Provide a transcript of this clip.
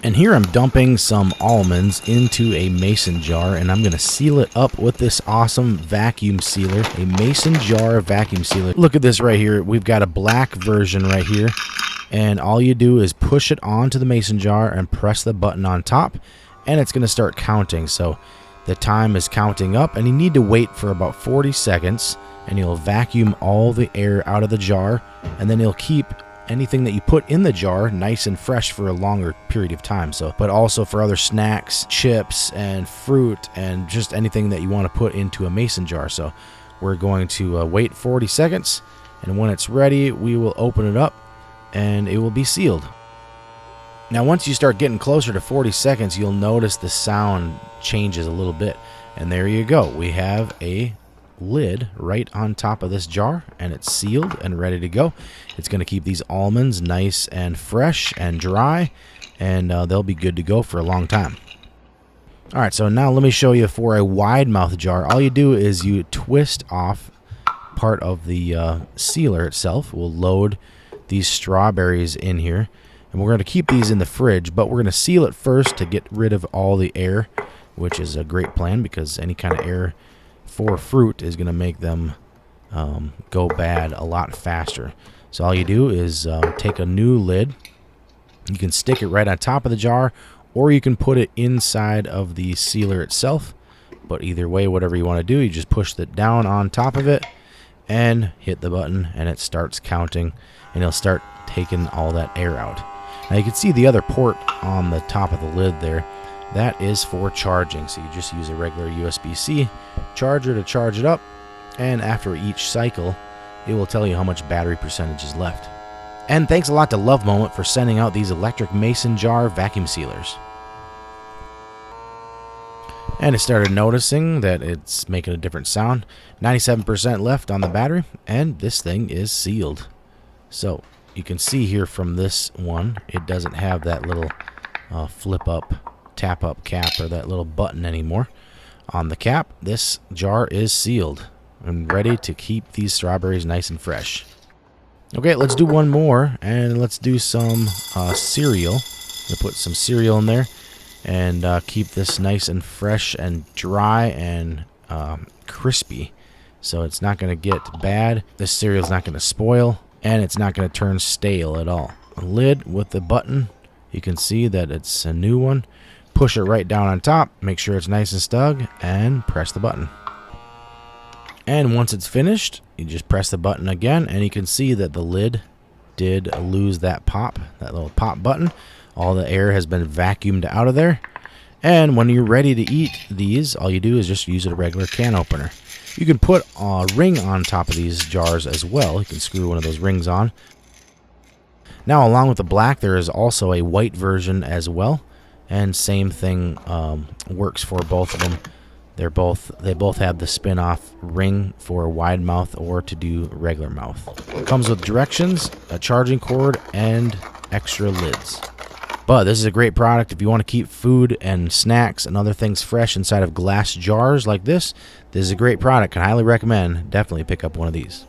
And here I'm dumping some almonds into a mason jar, and I'm going to seal it up with this awesome vacuum sealer, a mason jar vacuum sealer. Look at this right here. We've got a black version right here, and all you do is push it onto the mason jar and press the button on top, and it's going to start counting. So the time is counting up, and you need to wait for about 40 seconds, and you'll vacuum all the air out of the jar, and then you'll keep anything that you put in the jar nice and fresh for a longer period of time. So, but also for other snacks, chips, and fruit, and just anything that you want to put into a mason jar. So we're going to wait 40 seconds, and when it's ready, we will open it up, and it will be sealed. Now, once you start getting closer to 40 seconds, you'll notice the sound changes a little bit. And there you go. We have a lid right on top of this jar, and it's sealed and ready to go. It's going to keep these almonds nice and fresh and dry, and they'll be good to go for a long time. All right, so now let me show you for a wide mouth jar. All you do is you twist off part of the sealer itself. We'll load these strawberries in here, and we're going to keep these in the fridge, but we're going to seal it first to get rid of all the air, which is a great plan because any kind of air for fruit is going to make them go bad a lot faster. So all you do is take a new lid. You can stick it right on top of the jar, or you can put it inside of the sealer itself. But either way, whatever you want to do, you just push it down on top of it and hit the button, and it starts counting, and it'll start taking all that air out. Now you can see the other port on the top of the lid there. That is for charging, so you just use a regular USB-C charger to charge it up, and after each cycle, it will tell you how much battery percentage is left. And thanks a lot to Love Moment for sending out these electric mason jar vacuum sealers. And I started noticing that it's making a different sound. 97% left on the battery, and this thing is sealed. So you can see here from this one, it doesn't have that little flip up, tap up cap or that little button anymore on the cap. This jar is sealed and ready to keep these strawberries nice and fresh. Okay, let's do one more, and let's do some cereal. We'll put some cereal in there and keep this nice and fresh and dry and crispy, so it's not going to get bad. This cereal is not going to spoil, and it's not going to turn stale at all. A lid with the button, you can see that it's a new one. Push it right down on top, make sure it's nice and snug, and press the button. And once it's finished, you just press the button again, and you can see that the lid did lose that pop, that little pop button. All the air has been vacuumed out of there. And when you're ready to eat these, all you do is just use a regular can opener. You can put a ring on top of these jars as well. You can screw one of those rings on. Now, along with the black, there is also a white version as well. And same thing works for both of them. They both have the spin-off ring for wide mouth or to do regular mouth. It comes with directions, a charging cord, and extra lids. But this is a great product if you want to keep food and snacks and other things fresh inside of glass jars like this. This is a great product. I highly recommend. Definitely pick up one of these.